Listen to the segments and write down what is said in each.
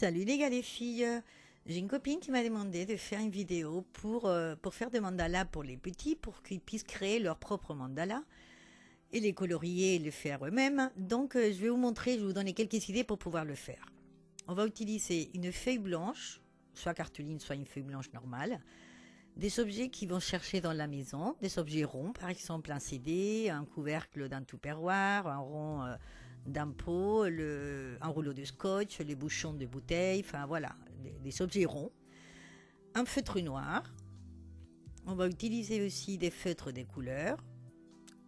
Salut les gars, les filles. J'ai une copine qui m'a demandé de faire une vidéo pour faire des mandalas pour les petits, pour qu'ils puissent créer leur propre mandala et les colorier et le faire eux-mêmes. Donc, je vais vous montrer, je vais vous donner quelques idées pour pouvoir le faire. On va utiliser une feuille blanche, soit cartouline, soit une feuille blanche normale. Des objets qui vont chercher dans la maison, des objets ronds, par exemple un CD, un couvercle d'un tupperware, un rond d'un pot, un rouleau de scotch, les bouchons de bouteille, enfin voilà, des objets ronds. Un feutre noir. On va utiliser aussi des feutres des couleurs,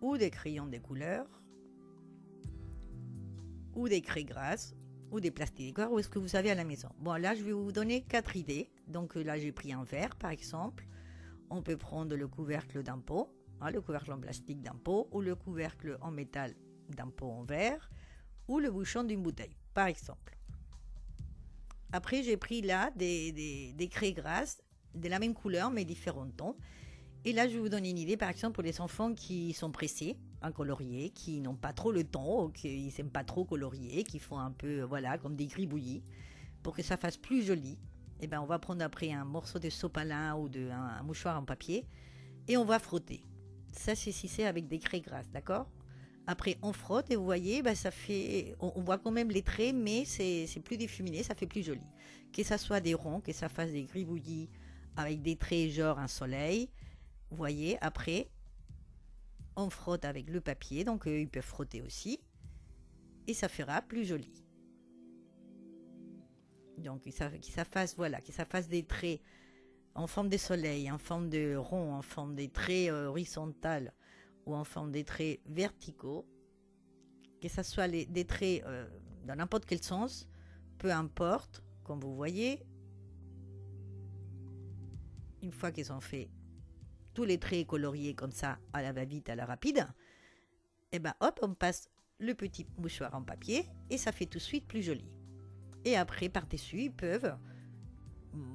ou des crayons des couleurs, ou des craies grasses, ou des plastiques décor, ou est-ce que vous avez à la maison. Bon, là, je vais vous donner 4 idées. Donc là, j'ai pris un verre, par exemple. On peut prendre le couvercle d'un pot, le couvercle en plastique d'un pot, ou le couvercle en métal d'un pot en verre, ou le bouchon d'une bouteille, par exemple. Après, j'ai pris là des craies grasses de la même couleur, mais différents tons. Et là, je vais vous donner une idée, par exemple, pour les enfants qui sont pressés à colorier, qui n'ont pas trop le temps, ou qui n'aiment pas trop colorier, qui font un peu, voilà, comme des gribouillis, pour que ça fasse plus joli. Eh ben, on va prendre après un morceau de sopalin ou un mouchoir en papier et on va frotter. Ça, c'est si c'est avec des craies grasses, d'accord? Après, on frotte et vous voyez, ben, ça fait, on voit quand même les traits, mais c'est plus difuminé, ça fait plus joli. Que ça soit des ronds, que ça fasse des gribouillis avec des traits genre un soleil. Vous voyez, après, on frotte avec le papier, donc ils peuvent frotter aussi, et ça fera plus joli. Donc, que ça fasse, voilà, que ça fasse des traits en forme de soleil, en forme de rond, en forme des traits horizontales ou en forme des traits verticaux, que ce soit des traits dans n'importe quel sens, peu importe, comme vous voyez, une fois qu'ils ont fait tous les traits coloriés comme ça, à la va-vite, à la rapide, et ben hop, on passe le petit mouchoir en papier et ça fait tout de suite plus joli. Et après, par-dessus, ils peuvent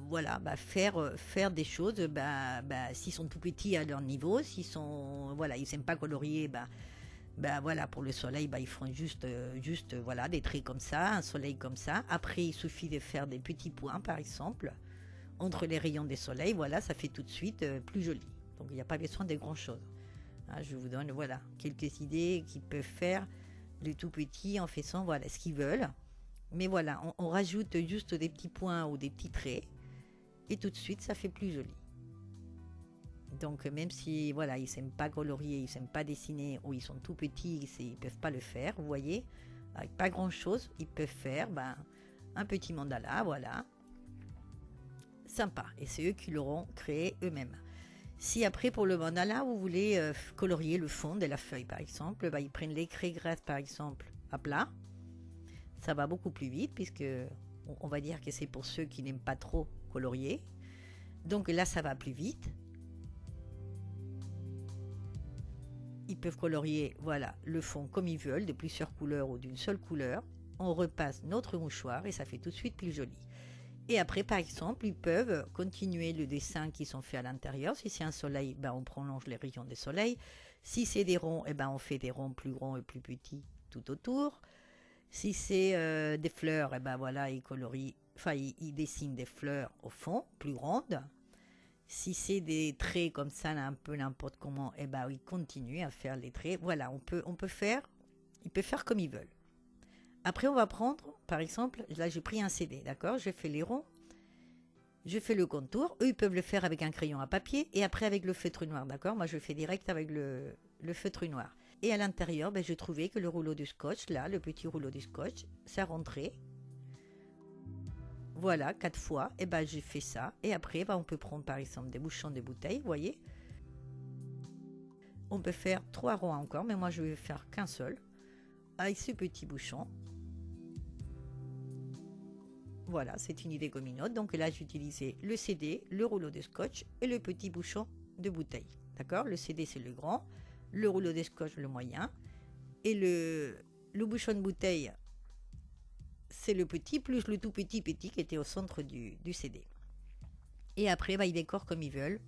voilà, faire des choses, s'ils sont tout petits à leur niveau, s'ils sont, voilà, ils n'aiment pas colorier, voilà, pour le soleil, ils font juste, voilà, des traits comme ça, un soleil comme ça. Après, il suffit de faire des petits points, par exemple, entre les rayons des soleils, voilà, ça fait tout de suite plus joli. Donc, il n'y a pas besoin de grand-chose. Je vous donne, voilà, quelques idées qu'ils peuvent faire, les tout petits, en faisant, voilà, ce qu'ils veulent. Mais voilà, on rajoute juste des petits points ou des petits traits et tout de suite ça fait plus joli. Donc même si voilà, ils n'aiment pas colorier, ils n'aiment pas dessiner ou ils sont tout petits, ils ne peuvent pas le faire, vous voyez, avec pas grand chose, ils peuvent faire un petit mandala, voilà, sympa. Et c'est eux qui l'auront créé eux-mêmes. Si après pour le mandala vous voulez colorier le fond de la feuille par exemple, ils prennent les craies grasses par exemple à plat. Ça va beaucoup plus vite puisque on va dire que c'est pour ceux qui n'aiment pas trop colorier. Donc là, ça va plus vite. Ils peuvent colorier, voilà, le fond comme ils veulent, de plusieurs couleurs ou d'une seule couleur. On repasse notre mouchoir et ça fait tout de suite plus joli. Et après, par exemple, ils peuvent continuer le dessin qui sont faits à l'intérieur. Si c'est un soleil, on prolonge les rayons des soleils. Si c'est des ronds, on fait des ronds plus grands et plus petits tout autour. Si c'est des fleurs, voilà, il dessine des fleurs au fond, plus grandes. Si c'est des traits comme ça, un peu n'importe comment, il continue à faire les traits. Voilà, on peut faire, ils peuvent faire comme ils veulent. Après, on va prendre, par exemple, là j'ai pris un CD, d'accord? Je fais les ronds, je fais le contour. Eux, ils peuvent le faire avec un crayon à papier et après avec le feutre noir, d'accord? Moi, je fais direct avec le feutre noir. Et à l'intérieur, je trouvais que le rouleau de scotch, là, le petit rouleau de scotch, ça rentrait. Voilà, 4 fois. Et j'ai fait ça. Et après, on peut prendre par exemple des bouchons de bouteille, vous voyez. On peut faire 3 ronds encore, mais moi je vais faire qu'un seul. Avec ce petit bouchon. Voilà, c'est une idée comme une autre. Donc là, j'ai utilisé le CD, le rouleau de scotch et le petit bouchon de bouteille. D'accord? Le CD, c'est le grand. Le rouleau de scotch, le moyen. Et le bouchon de bouteille, c'est le petit, plus le tout petit qui était au centre du CD. Et après, ils décorent comme ils veulent.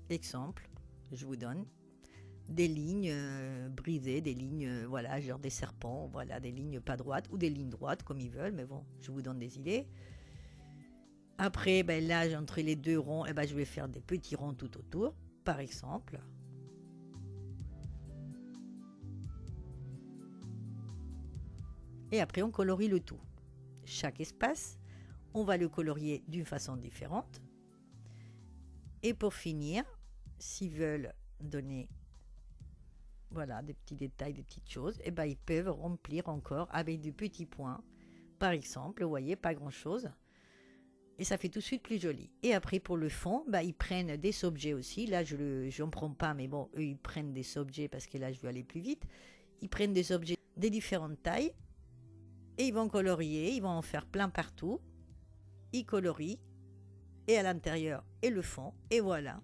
Exemple, je vous donne des lignes brisées, des lignes, voilà, genre des serpents, voilà, des lignes pas droites ou des lignes droites comme ils veulent. Mais bon, je vous donne des idées. Après, ben là, entre les deux ronds, ben, je vais faire des petits ronds tout autour, par exemple. Et après, on colorie le tout. Chaque espace, on va le colorier d'une façon différente. Et pour finir, s'ils veulent donner voilà, des petits détails, des petites choses, et ben, ils peuvent remplir encore avec des petits points. Par exemple, vous voyez, pas grand-chose. Et ça fait tout de suite plus joli. Et après, pour le fond, bah, ils prennent des objets aussi. Là, je n'en prends pas, mais bon, eux, ils prennent des objets parce que là, je veux aller plus vite. Ils prennent des objets des différentes tailles et ils vont colorier. Ils vont en faire plein partout. Ils colorient et à l'intérieur et le fond. Et voilà,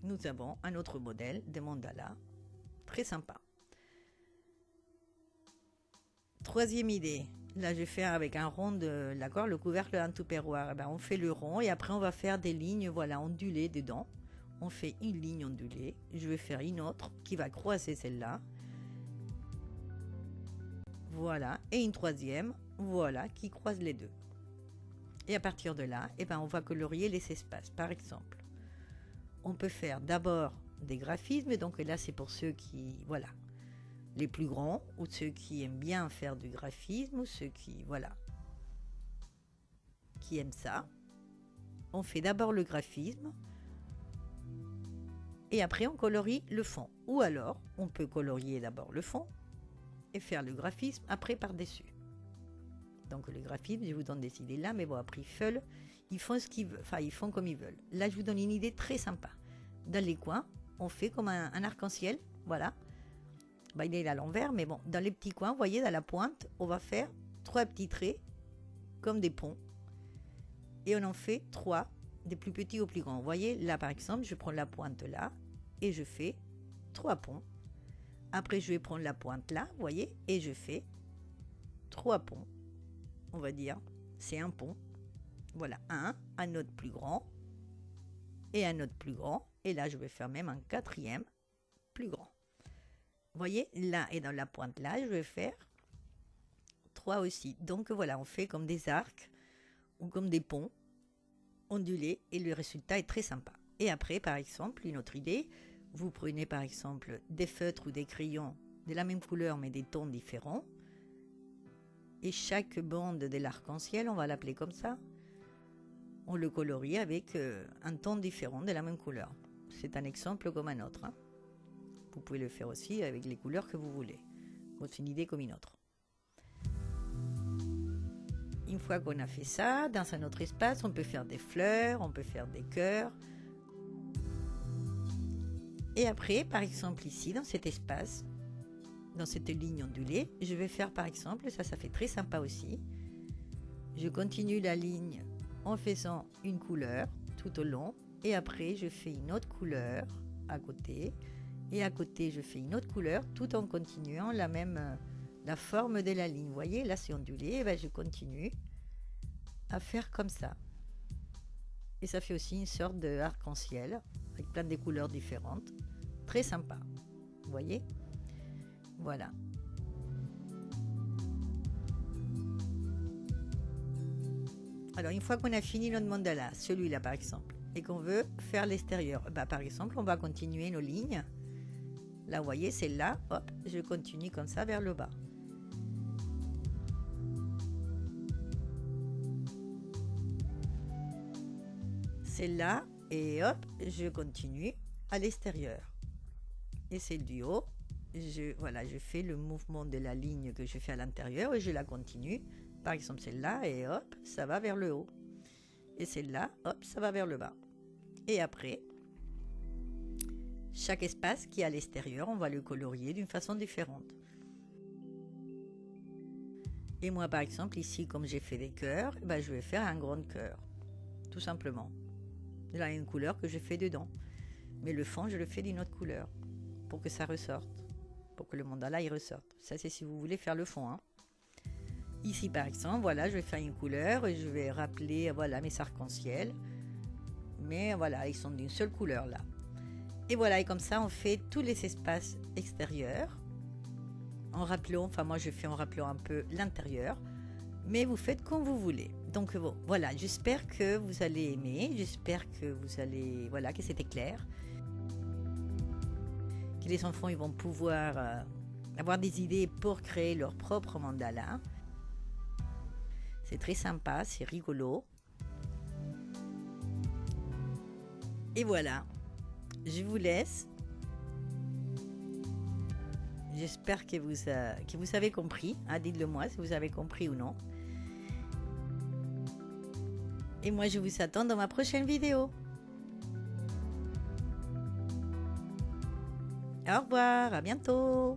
nous avons un autre modèle de mandala. Très sympa. Troisième idée. Là, je vais faire avec un rond de, d'accord, le couvercle d'un tupperware. Ben, on fait le rond et après, on va faire des lignes, voilà, ondulées dedans. On fait une ligne ondulée. Je vais faire une autre qui va croiser celle-là. Voilà. Et une troisième, voilà, qui croise les deux. Et à partir de là, eh ben, on va colorier les espaces. Par exemple, on peut faire d'abord des graphismes. Donc là, c'est pour ceux qui, voilà, les plus grands ou ceux qui aiment bien faire du graphisme ou ceux qui, voilà, qui aiment ça. On fait d'abord le graphisme et après on colorie le fond. Ou alors, on peut colorier d'abord le fond et faire le graphisme après par-dessus. Donc le graphisme, je vous donne des idées là, mais bon, après ils font ce qu'ils veulent, enfin ils font comme ils veulent. Là, je vous donne une idée très sympa. Dans les coins, on fait comme un arc-en-ciel, voilà. Bah, il est à l'envers, mais bon, dans les petits coins, vous voyez, dans la pointe, on va faire 3 petits traits, comme des ponts. Et on en fait 3, des plus petits au plus grands. Vous voyez, là par exemple, je prends la pointe là, et je fais 3 ponts. Après, je vais prendre la pointe là, vous voyez, et je fais 3 ponts. On va dire, c'est un pont. Voilà, un autre plus grand, et un autre plus grand. Et là, je vais faire même un 4e plus grand. Vous voyez, là et dans la pointe là, je vais faire 3 aussi. Donc voilà, on fait comme des arcs ou comme des ponts ondulés et le résultat est très sympa. Et après, par exemple, une autre idée, vous prenez par exemple des feutres ou des crayons de la même couleur mais des tons différents. Et chaque bande de l'arc-en-ciel, on va l'appeler comme ça, on le colorie avec un ton différent de la même couleur. C'est un exemple comme un autre. Vous pouvez le faire aussi avec les couleurs que vous voulez. C'est une idée comme une autre. Une fois qu'on a fait ça, dans un autre espace, on peut faire des fleurs, on peut faire des cœurs. Et après, par exemple ici, dans cet espace, dans cette ligne ondulée, je vais faire par exemple, ça fait très sympa aussi. Je continue la ligne en faisant une couleur tout au long. Et après, je fais une autre couleur à côté. Et à côté, je fais une autre couleur tout en continuant la forme de la ligne. Vous voyez, là c'est ondulé, et ben je continue à faire comme ça. Et ça fait aussi une sorte de arc-en-ciel avec plein de couleurs différentes. Très sympa. Vous voyez ? Voilà. Alors, une fois qu'on a fini notre mandala, celui-là par exemple, et qu'on veut faire l'extérieur, bah, par exemple, on va continuer nos lignes. Là, vous voyez, c'est là, hop, je continue comme ça vers le bas. C'est là, et hop, je continue à l'extérieur. Et c'est du haut, je fais le mouvement de la ligne que je fais à l'intérieur et je la continue. Par exemple, celle-là, et hop, ça va vers le haut. Et celle-là, hop, ça va vers le bas. Et après, chaque espace qui est à l'extérieur, on va le colorier d'une façon différente. Et moi, par exemple, ici, comme j'ai fait des cœurs, ben, je vais faire un grand cœur, tout simplement. De la même couleur que j'ai fait dedans. Mais le fond, je le fais d'une autre couleur, pour que ça ressorte, pour que le mandala il ressorte. Ça, c'est si vous voulez faire le fond. Ici, par exemple, voilà, je vais faire une couleur et je vais rappeler, voilà, mes arcs-en-ciel. Mais voilà, ils sont d'une seule couleur là. Et voilà, et comme ça, on fait tous les espaces extérieurs. En rappelant, enfin moi je fais en rappelant un peu l'intérieur. Mais vous faites comme vous voulez. Donc bon, voilà, j'espère que vous allez aimer, j'espère que vous allez, voilà, que c'était clair, que les enfants ils vont pouvoir avoir des idées pour créer leur propre mandala. C'est très sympa, c'est rigolo. Et voilà, je vous laisse. J'espère que vous avez compris. Dites-le moi si vous avez compris ou non. Et moi, je vous attends dans ma prochaine vidéo. Au revoir, à bientôt.